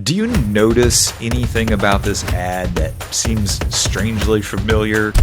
Do you notice anything about this ad that seems strangely familiar?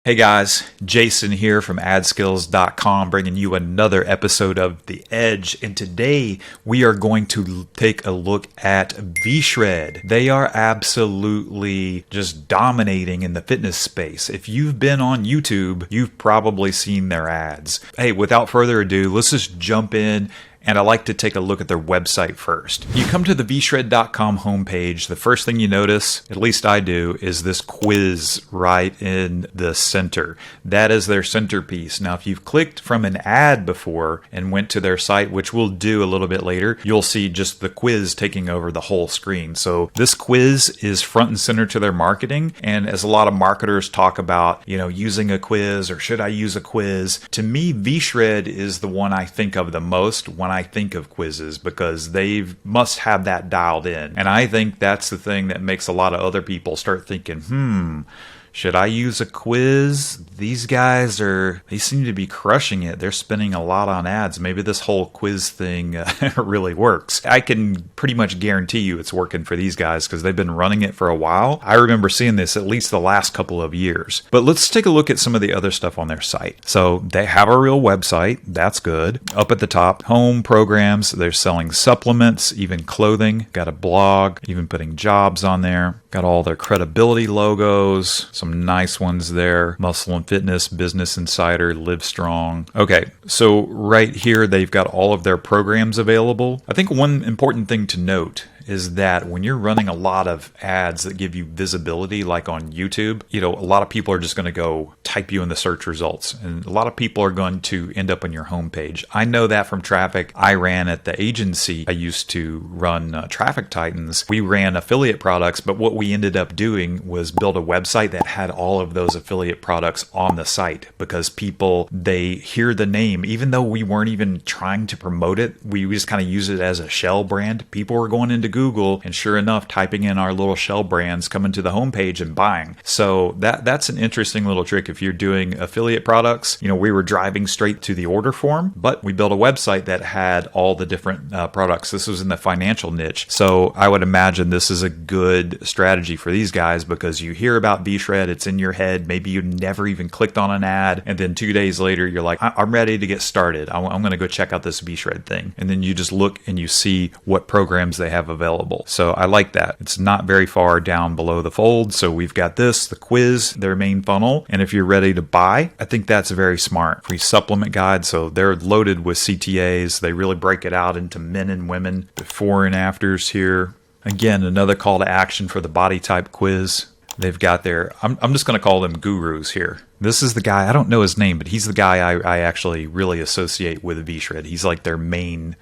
Hey guys, Jason here from adskills.com bringing you another episode of The Edge, and today we are going to take a look at VShred. They are absolutely just dominating in the fitness space. If you've been on YouTube, you've probably seen their ads. Hey, without further ado, let's just jump in. And I like to take a look at their website first. You come to the VShred.com homepage. The first thing you notice, at least I do, is this quiz right in the center. That is their centerpiece. Now, if you've clicked from an ad before and went to their site, which we'll do a little bit later, you'll see just the quiz taking over the whole screen. So this quiz is front and center to their marketing. And as a lot of marketers talk about, using a quiz or should I use a quiz? To me, VShred is the one I think of the most when I think of quizzes, because they must have that dialed in. And I think that's the thing that makes a lot of other people start thinking, should I use a quiz? These guys they seem to be crushing it. They're spending a lot on ads. Maybe this whole quiz thing really works. I can pretty much guarantee you it's working for these guys because they've been running it for a while. I remember seeing this at least the last couple of years. But let's take a look at some of the other stuff on their site. So they have a real website. That's good. Up at the top, home programs. They're selling supplements, even clothing. Got a blog, even putting jobs on there. Got all their credibility logos. Some nice ones there. Muscle and Fitness, Business Insider, Live Strong. Okay, so right here they've got all of their programs available. I think one important thing to note is that when you're running a lot of ads that give you visibility, like on YouTube, a lot of people are just going to go type you in the search results. And a lot of people are going to end up on your homepage. I know that from traffic I ran at the agency. I used to run Traffic Titans. We ran affiliate products, but what we ended up doing was build a website that had all of those affiliate products on the site, because people, they hear the name, even though we weren't even trying to promote it. We just kind of use it as a shell brand. People were going into Google and sure enough typing in our little shell brands, coming to the homepage and buying. So that's an interesting little trick if you're doing affiliate products. We were driving straight to the order form, but we built a website that had all the different products. This was in the financial niche. So I would imagine this is a good strategy for these guys, because you hear about VShred, it's in your head. Maybe you never even clicked on an ad, and then 2 days later you're like, I'm ready to get started. I'm going to go check out this VShred thing. And then you just look and you see what programs they have available. So I like that. It's not very far down below the fold. So we've got this, the quiz, their main funnel. And if you're ready to buy, I think that's very smart. Free supplement guide. So they're loaded with CTAs. They really break it out into men and women, before and afters here. Again, another call to action for the body type quiz. They've got their, I'm just going to call them gurus here. This is the guy, I don't know his name, but he's the guy I actually really associate with VShred. He's like the main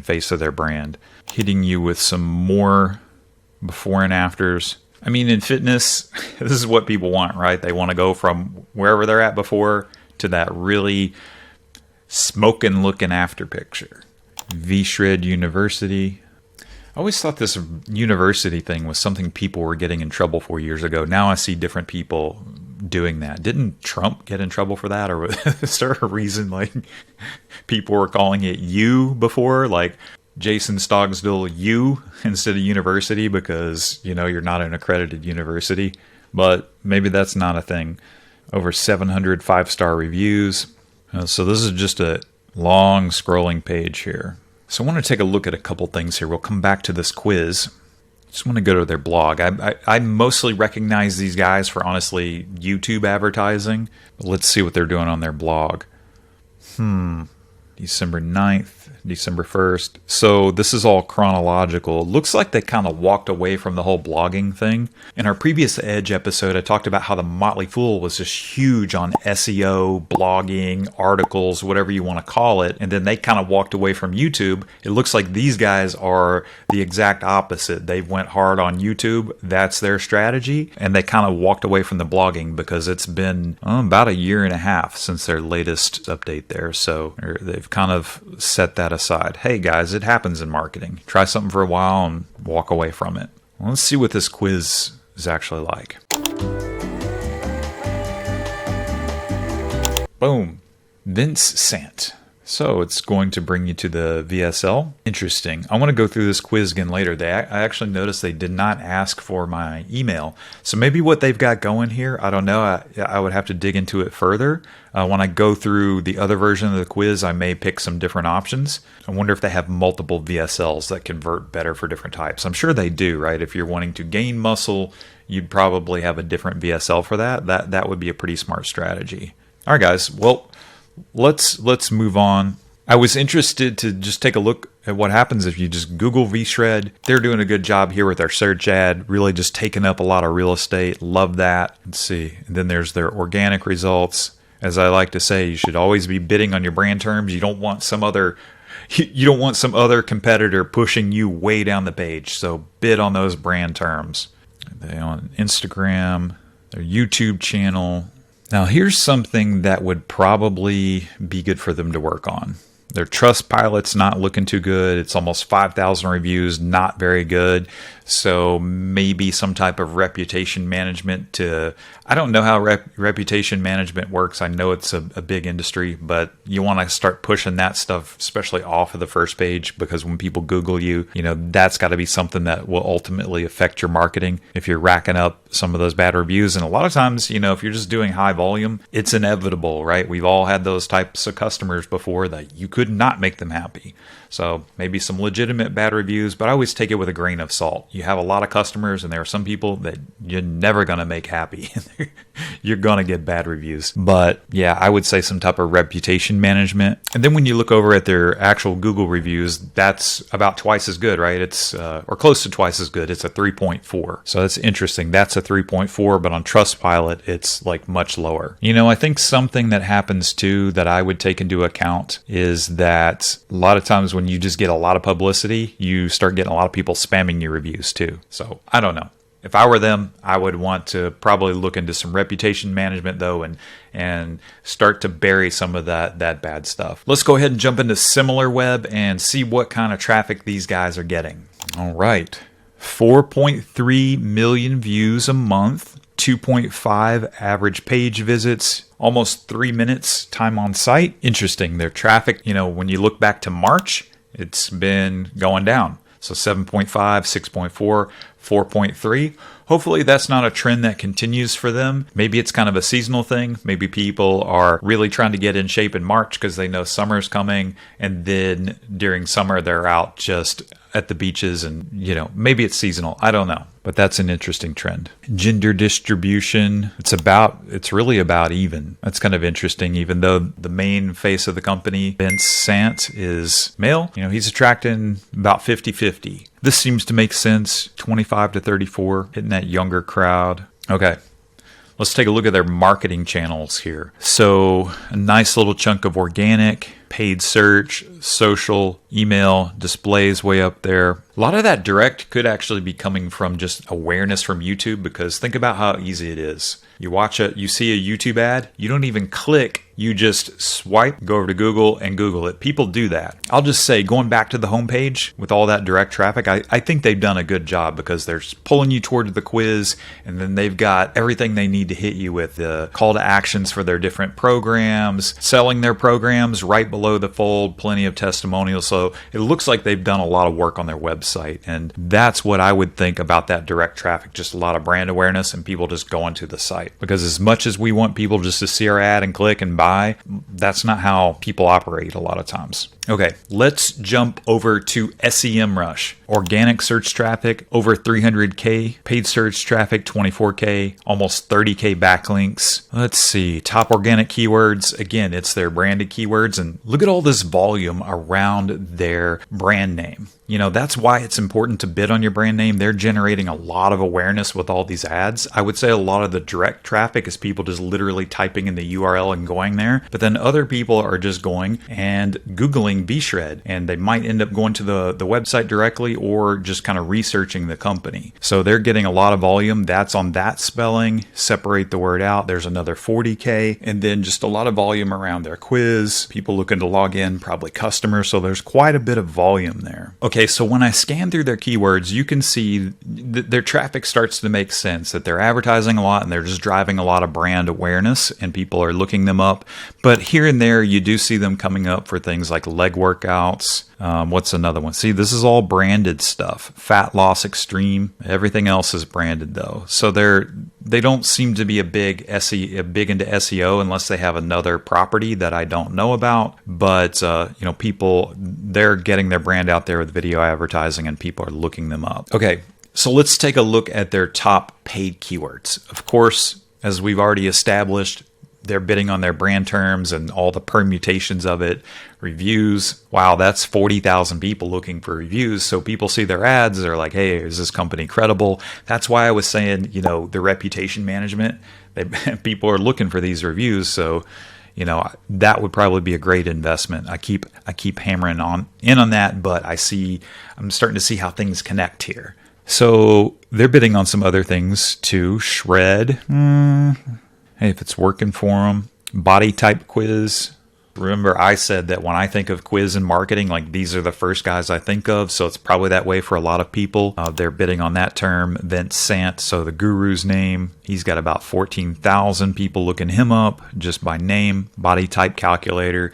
face of their brand. Hitting you with some more before and afters. I mean, in fitness, this is what people want, right? They want to go from wherever they're at before to that really smoking looking after picture. VShred University. I always thought this university thing was something people were getting in trouble for years ago. Now I see different people doing that. Didn't Trump get in trouble for that? Or was there a reason like people were calling it U before? Like Jason Stogsdill U instead of university because, you're not an accredited university. But maybe that's not a thing. Over 700 5-star reviews. So this is just a long scrolling page here. So I want to take a look at a couple things here. We'll come back to this quiz. Just want to go to their blog. I mostly recognize these guys for, honestly, YouTube advertising. But let's see what they're doing on their blog. December 9th, December 1st. So this is all chronological. It looks like they kind of walked away from the whole blogging thing. In our previous Edge episode, I talked about how the Motley Fool was just huge on SEO, blogging, articles, whatever you want to call it. And then they kind of walked away from YouTube. It looks like these guys are the exact opposite. They went hard on YouTube. That's their strategy. And they kind of walked away from the blogging because it's been about 1.5 years since their latest update there. So they've kind of set that aside. Hey guys, it happens in marketing. Try something for a while and walk away from it. Well, let's see what this quiz is actually like. Boom. Vince Sant. So it's going to bring you to the VSL. Interesting. I want to go through this quiz again later. I actually noticed they did not ask for my email. So maybe what they've got going here, I don't know. I would have to dig into it further. When I go through the other version of the quiz, I may pick some different options. I wonder if they have multiple VSLs that convert better for different types. I'm sure they do, right? If you're wanting to gain muscle, you'd probably have a different VSL for that. That would be a pretty smart strategy. All right, guys. Well, let's move on. I was interested to just take a look at what happens if you just Google VShred. They're doing a good job here with their search ad, really just taking up a lot of real estate. Love that. Let's see. And then there's their organic results. As I like to say, you should always be bidding on your brand terms. You don't want some other competitor pushing you way down the page. So bid on those brand terms. They on Instagram, their YouTube channel. Now, here's something that would probably be good for them to work on. Their Trustpilot's not looking too good. It's almost 5,000 reviews, not very good. So maybe some type of reputation management I don't know how reputation management works. I know it's a big industry, but you want to start pushing that stuff, especially off of the first page, because when people Google you, that's got to be something that will ultimately affect your marketing if you're racking up some of those bad reviews. And a lot of times, if you're just doing high volume, it's inevitable, right? We've all had those types of customers before that you could not make them happy. So maybe some legitimate bad reviews, but I always take it with a grain of salt. You have a lot of customers, and there are some people that you're never going to make happy. You're going to get bad reviews. But yeah, I would say some type of reputation management. And then when you look over at their actual Google reviews, that's about twice as good, right? It's or close to twice as good. It's a 3.4. So that's interesting. That's a 3.4, but on Trustpilot, it's like much lower. I think something that happens too that I would take into account is that a lot of times when you just get a lot of publicity, you start getting a lot of people spamming your reviews too. So I don't know. If I were them, I would want to probably look into some reputation management though, and start to bury some of that bad stuff. Let's go ahead and jump into SimilarWeb and see what kind of traffic these guys are getting. All right. 4.3 million views a month, 2.5 average page visits, almost 3 minutes time on site. Interesting. Their traffic, when you look back to March, it's been going down. So 7.5, 6.4, 4.3. Hopefully that's not a trend that continues for them. Maybe it's kind of a seasonal thing. Maybe people are really trying to get in shape in March because they know summer's coming. And then during summer, they're out just at the beaches and, maybe it's seasonal. I don't know. But that's an interesting trend. Gender distribution, it's really about even. That's kind of interesting, even though the main face of the company, Vince Sant, is male. He's attracting about 50-50. This seems to make sense, 25 to 34, hitting that younger crowd. Okay. Let's take a look at their marketing channels here. So a nice little chunk of organic, paid search, social, email, displays way up there. A lot of that direct could actually be coming from just awareness from YouTube, because think about how easy it is. You see a YouTube ad, you don't even click, you just swipe, go over to Google and Google it. People do that. I'll just say, going back to the homepage with all that direct traffic, I think they've done a good job, because they're pulling you toward the quiz, and then they've got everything they need to hit you with the call to actions for their different programs, selling their programs right below the fold, plenty of testimonials. So it looks like they've done a lot of work on their website, and that's what I would think about that direct traffic, just a lot of brand awareness and people just going to the site. Because as much as we want people just to see our ad and click and buy, that's not how people operate a lot of times. Okay, let's jump over to SEMrush. Organic search traffic, over 300K. Paid search traffic, 24K. Almost 30K backlinks. Let's see. Top organic keywords. Again, it's their branded keywords. And look at all this volume around their brand name. That's why it's important to bid on your brand name. They're generating a lot of awareness with all these ads. I would say a lot of the direct traffic is people just literally typing in the URL and going there. But then other people are just going and Googling VShred, and they might end up going to the website directly or just kind of researching the company. So they're getting a lot of volume. That's on that spelling. Separate the word out. There's another 40K. And then just a lot of volume around their quiz. People looking to log in, probably customers. So there's quite a bit of volume there. Okay. Okay, so when I scan through their keywords, you can see their traffic starts to make sense, that they're advertising a lot and they're just driving a lot of brand awareness and people are looking them up. But here and there, you do see them coming up for things like leg workouts. What's another one? See, this is all branded stuff. Fat loss extreme. Everything else is branded though. So they don't seem to be a big into SEO unless they have another property that I don't know about. But people, they're getting their brand out there with video advertising and people are looking them up. Okay, so let's take a look at their top paid keywords. Of course, as we've already established, they're bidding on their brand terms and all the permutations of it. Reviews. Wow, that's 40,000 people looking for reviews. So people see their ads. They're like, hey, is this company credible? That's why I was saying, the reputation management. People are looking for these reviews. So, that would probably be a great investment. I keep hammering on that, but I'm starting to see how things connect here. So they're bidding on some other things too. Shred. Hey, if it's working for them. Body type quiz. Remember, I said that when I think of quiz and marketing, like these are the first guys I think of. So it's probably that way for a lot of people. They're bidding on that term. Vince Sant, so the guru's name. He's got about 14,000 people looking him up just by name. Body type calculator.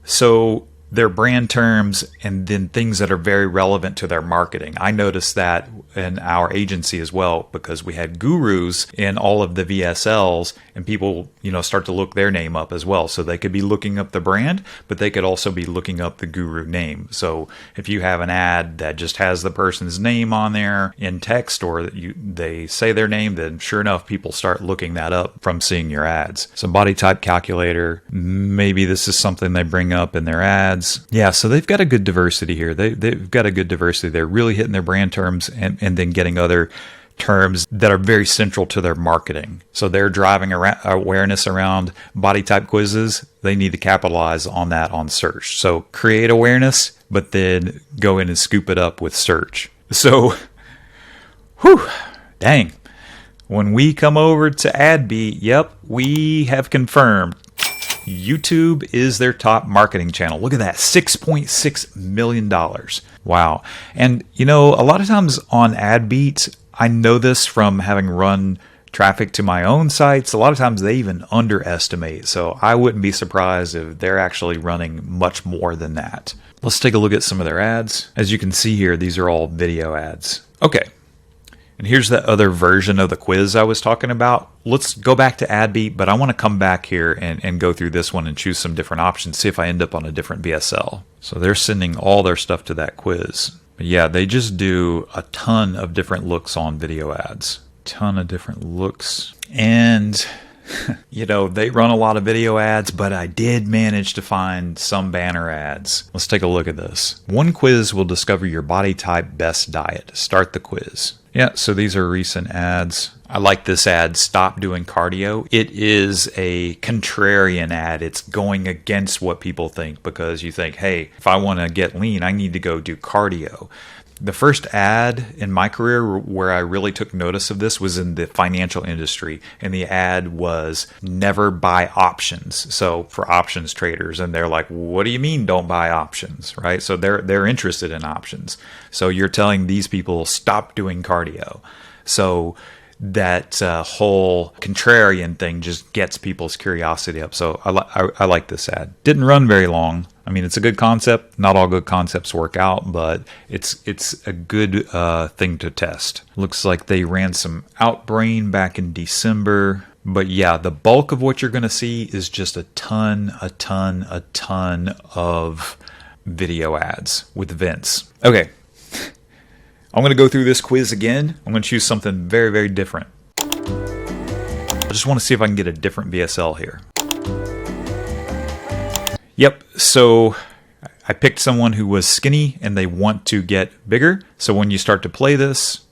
So their brand terms and then things that are very relevant to their marketing. I noticed that in our agency as well because we had gurus in all of the VSLs and people, start to look their name up as well. So they could be looking up the brand, but they could also be looking up the guru name. So if you have an ad that just has the person's name on there in text or they say their name, then sure enough, people start looking that up from seeing your ads. So body type calculator, maybe this is something they bring up in their ads. Yeah, so they've got a good diversity here. They've got a good diversity. They're really hitting their brand terms and then getting other terms that are very central to their marketing. So they're driving awareness around body type quizzes. They need to capitalize on that on search. So create awareness, but then go in and scoop it up with search. So, dang. When we come over to AdBeat, yep, we have confirmed YouTube is their top marketing channel. Look at that, $6.6 million. Wow. And, a lot of times on AdBeat, I know this from having run traffic to my own sites. A lot of times they even underestimate. So I wouldn't be surprised if they're actually running much more than that. Let's take a look at some of their ads. As you can see here, these are all video ads. Okay. And here's that other version of the quiz I was talking about. Let's go back to AdBeat, but I want to come back here and go through this one and choose some different options, see if I end up on a different VSL. So they're sending all their stuff to that quiz. But yeah, they just do a ton of different looks on video ads. Ton of different looks. And they run a lot of video ads, but I did manage to find some banner ads. Let's take a look at this. One quiz will discover your body type best diet. Start the quiz. Yeah, so these are recent ads. I like this ad, Stop Doing Cardio. It is a contrarian ad. It's going against what people think because you think, hey, if I want to get lean, I need to go do cardio. The first ad in my career where I really took notice of this was in the financial industry, and the ad was never buy options. So for options traders, and they're like, what do you mean don't buy options, right? So they're interested in options. So you're telling these people stop doing cardio. So that whole contrarian thing just gets people's curiosity up. So I like this ad. Didn't run very long. I mean, it's a good concept. Not all good concepts work out, but it's a good thing to test. Looks like they ran some Outbrain back in December. But yeah, the bulk of what you're going to see is just a ton of video ads with Vince. Okay. I'm going to go through this quiz again. I'm going to choose something very, very different. I just want to see if I can get a different VSL here. Yep, so I picked someone who was skinny and they want to get bigger. So when you start to play this,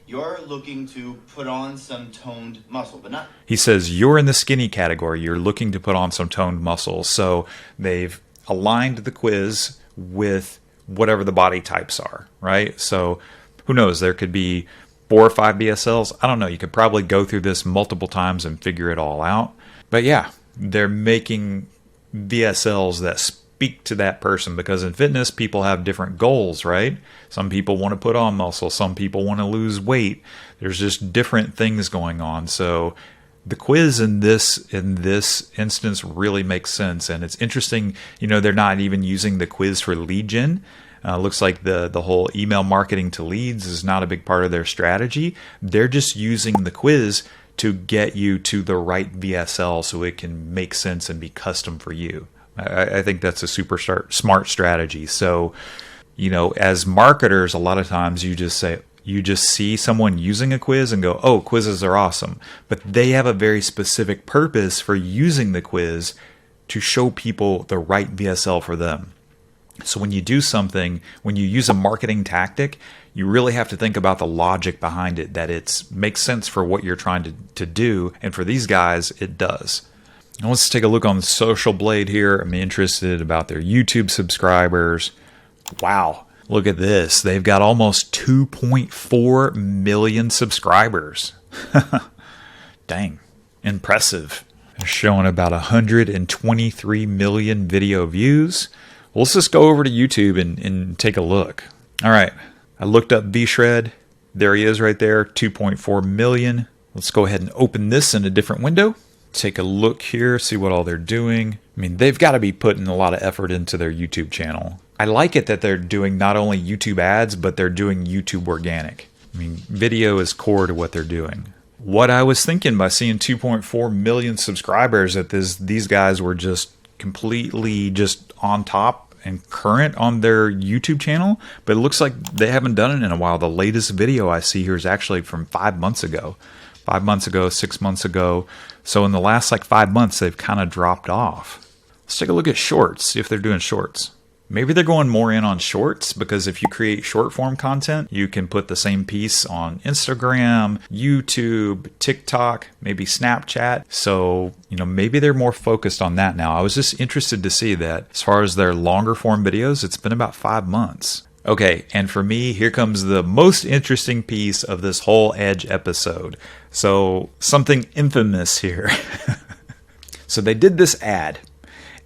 you're looking to put on some toned muscle, but not... He says, you're in the skinny category. You're looking to put on some toned muscle. So they've aligned the quiz with whatever the body types are, right? So who knows? There could be 4 or 5 BSLs. I don't know. You could probably go through this multiple times and figure it all out. But yeah, they're making VSLs that speak to that person, because in fitness, people have different goals, right? Some people want to put on muscle. Some people want to lose weight. There's just different things going on. So the quiz in this instance really makes sense. And it's interesting, they're not even using the quiz for lead gen. Looks like the whole email marketing to leads is not a big part of their strategy. They're just using the quiz to get you to the right VSL so it can make sense and be custom for you. I think that's a super smart strategy. So, as marketers, a lot of times you just see someone using a quiz and go, oh, quizzes are awesome. But they have a very specific purpose for using the quiz to show people the right VSL for them. So when you do something, when you use a marketing tactic, you really have to think about the logic behind it, that it makes sense for what you're trying to do. And for these guys, it does. Now let's take a look on Social Blade here. I'm interested about their YouTube subscribers. Wow. Look at this. They've got almost 2.4 million subscribers. Dang. Impressive. They're showing about 123 million video views. Let's just go over to YouTube and take a look. All right. I looked up VShred. There he is right there, 2.4 million. Let's go ahead and open this in a different window. Take a look here, see what all they're doing. I mean, they've got to be putting a lot of effort into their YouTube channel. I like it that they're doing not only YouTube ads, but they're doing YouTube organic. I mean, video is core to what they're doing. What I was thinking by seeing 2.4 million subscribers, that these guys were just completely just on top and current on their YouTube channel, but it looks like they haven't done it in a while. The latest video I see here is actually from 5 months ago. 5 months ago, 6 months ago. So in the last 5 months, they've kind of dropped off. Let's take a look at shorts, see if they're doing shorts. Maybe they're going more in on shorts, because if you create short form content, you can put the same piece on Instagram, YouTube, TikTok, maybe Snapchat. So, maybe they're more focused on that now. I was just interested to see that as far as their longer form videos, it's been about 5 months. Okay, and for me, here comes the most interesting piece of this whole Edge episode. So, something infamous here. So they did this ad.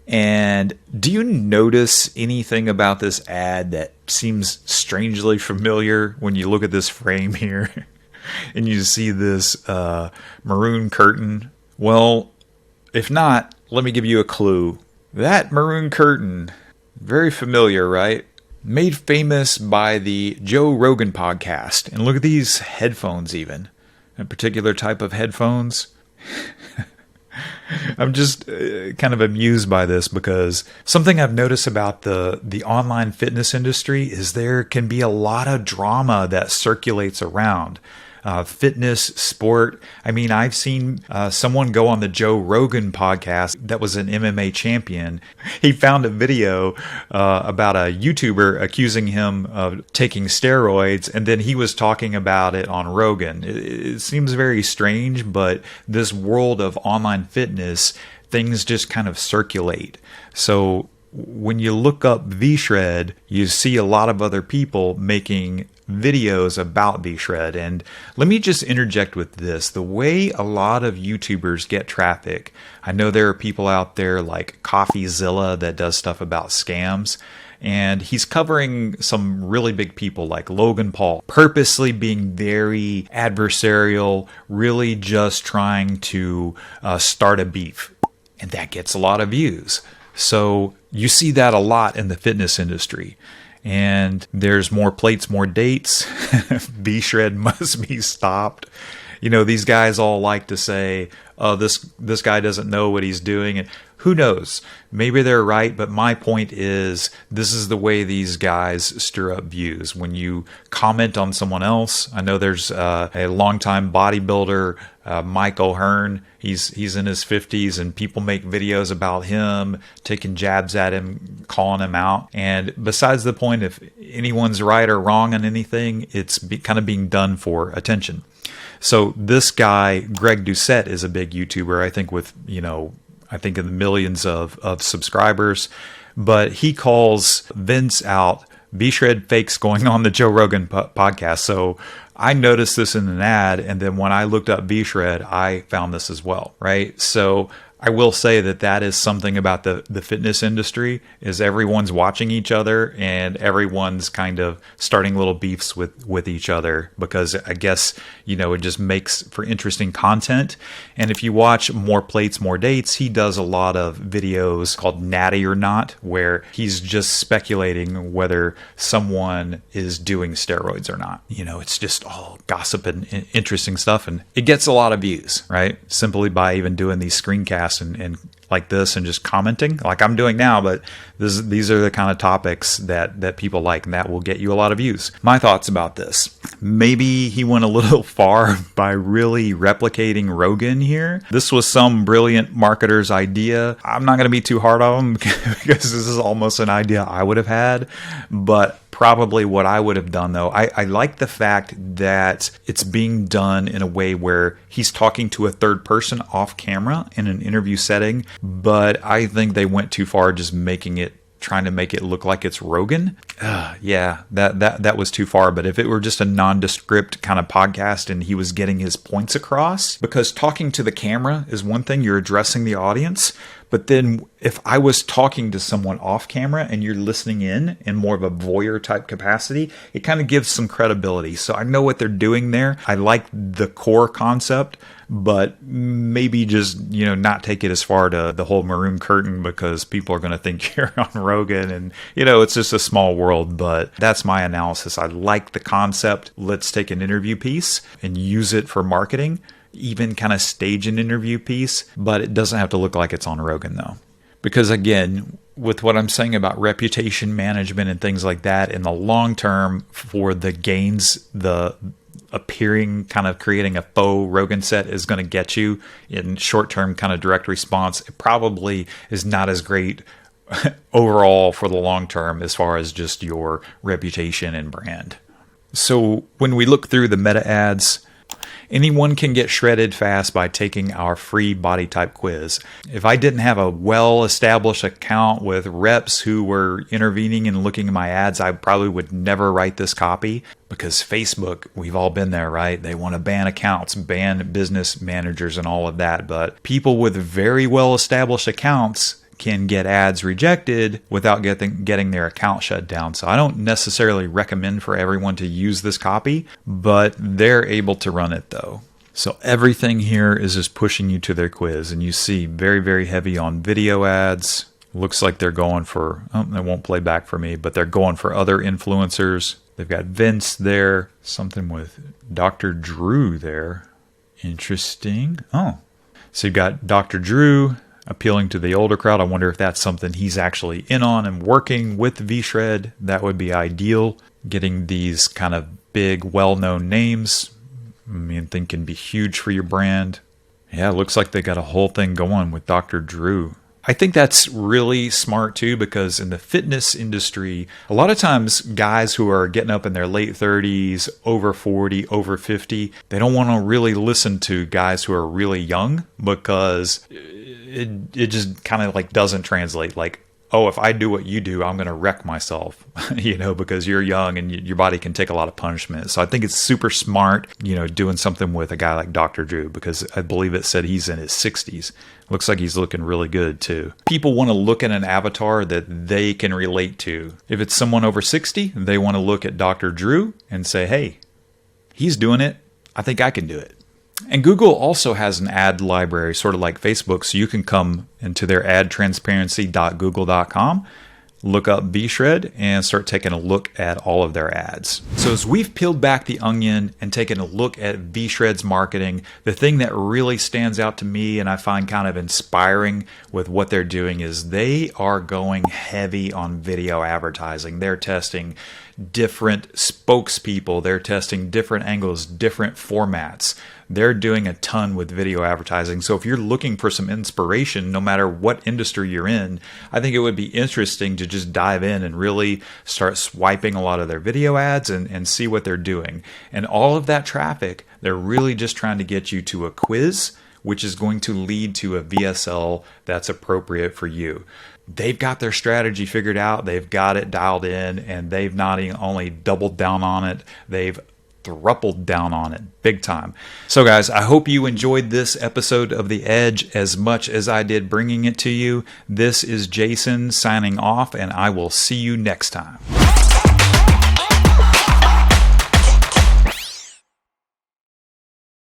And do you notice anything about this ad that seems strangely familiar when you look at this frame here and you see this maroon curtain? Well, if not, let me give you a clue. That maroon curtain, very familiar, right? Made famous by the Joe Rogan podcast. And look at these headphones even. A particular type of headphones. I'm just kind of amused by this, because something I've noticed about the online fitness industry is there can be a lot of drama that circulates around. Fitness, sport. I mean, I've seen someone go on the Joe Rogan podcast that was an MMA champion. He found a video about a YouTuber accusing him of taking steroids, and then he was talking about it on Rogan. It seems very strange, but this world of online fitness, things just kind of circulate. So when you look up VShred, you see a lot of other people making videos about VShred. And let me just interject with this. The way a lot of YouTubers get traffic, I know there are people out there like CoffeeZilla that does stuff about scams, and he's covering some really big people like Logan Paul, purposely being very adversarial, really just trying to start a beef. And that gets a lot of views. So you see that a lot in the fitness industry. And there's more plates, more dates. VShred must be stopped. These guys all like to say, oh, this guy doesn't know what he's doing. And who knows? Maybe they're right, but my point is this is the way these guys stir up views. When you comment on someone else, I know there's a longtime bodybuilder, Mike O'Hearn. He's in his 50s, and people make videos about him, taking jabs at him, calling him out. And besides the point, if anyone's right or wrong on anything, it's kind of being done for attention. So this guy, Greg Doucette, is a big YouTuber, I think with, I think in the millions of subscribers, but he calls Vince out, VShred fakes going on the Joe Rogan podcast. So I noticed this in an ad, and then when I looked up VShred, I found this as well, right? So I will say that that is something about the fitness industry is everyone's watching each other and everyone's kind of starting little beefs with each other because I guess, it just makes for interesting content. And if you watch More Plates, More Dates, he does a lot of videos called Natty or Not, where he's just speculating whether someone is doing steroids or not. It's just all gossip and interesting stuff. And it gets a lot of views, right? Simply by even doing these screencasts and like this and just commenting like I'm doing now, but these are the kind of topics that people like, and that will get you a lot of views. My thoughts about this: maybe he went a little far by really replicating Rogan here. This was some brilliant marketer's idea. I'm not going to be too hard on him because this is almost an idea I would have had, but probably what I would have done, though, I like the fact that it's being done in a way where he's talking to a third person off camera in an interview setting, but I think they went too far just trying to make it look like it's Rogan. Yeah, that was too far. But if it were just a nondescript kind of podcast and he was getting his points across, because talking to the camera is one thing, you're addressing the audience. But then if I was talking to someone off camera and you're listening in more of a voyeur type capacity, it kind of gives some credibility. So I know what they're doing there. I like the core concept, but maybe just, not take it as far to the whole maroon curtain because people are going to think you're on Rogan and, it's just a small world. But that's my analysis. I like the concept. Let's take an interview piece and use it for marketing. Even kind of stage an interview piece, but it doesn't have to look like it's on Rogan though. Because again, with what I'm saying about reputation management and things like that, in the long term for the gains, the appearing kind of creating a faux Rogan set is going to get you. In short term kind of direct response, it probably is not as great overall for the long term as far as just your reputation and brand. So when we look through the meta ads, anyone can get shredded fast by taking our free body type quiz. If I didn't have a well-established account with reps who were intervening and looking at my ads, I probably would never write this copy because Facebook, we've all been there, right? They want to ban accounts, ban business managers and all of that. But people with very well-established accounts can get ads rejected without getting their account shut down. So I don't necessarily recommend for everyone to use this copy, but they're able to run it though. So everything here is just pushing you to their quiz, and you see very, very heavy on video ads. Looks like they're going for, they won't play back for me, but they're going for other influencers. They've got Vince there, something with Dr. Drew there. Interesting. Oh, so you've got Dr. Drew appealing to the older crowd. I wonder if that's something he's actually in on and working with VShred. That would be ideal. Getting these kind of big, well-known names, I think can be huge for your brand. Yeah, it looks like they got a whole thing going with Dr. Drew. I think that's really smart too, because in the fitness industry, a lot of times guys who are getting up in their late 30s, over 40, over 50, they don't want to really listen to guys who are really young because it just kind of like doesn't translate. Like, oh, if I do what you do, I'm going to wreck myself, because you're young and your body can take a lot of punishment. So I think it's super smart, doing something with a guy like Dr. Drew, because I believe it said he's in his 60s. Looks like he's looking really good too. People want to look at an avatar that they can relate to. If it's someone over 60, they want to look at Dr. Drew and say, hey, he's doing it. I think I can do it. And Google also has an ad library, sort of like Facebook, so you can come into their adtransparency.google.com, look up VShred, and start taking a look at all of their ads. So as we've peeled back the onion and taken a look at VShred's marketing, the thing that really stands out to me and I find kind of inspiring with what they're doing is they are going heavy on video advertising. They're testing different spokespeople. They're testing different angles, different formats. They're doing a ton with video advertising. So if you're looking for some inspiration, no matter what industry you're in, I think it would be interesting to just dive in and really start swiping a lot of their video ads and see what they're doing. And all of that traffic, they're really just trying to get you to a quiz, which is going to lead to a VSL that's appropriate for you. They've got their strategy figured out. They've got it dialed in, and they've not only doubled down on it, they've throupled down on it big time. So guys, I hope you enjoyed this episode of The Edge as much as I did bringing it to you. This is Jason signing off, and I will see you next time.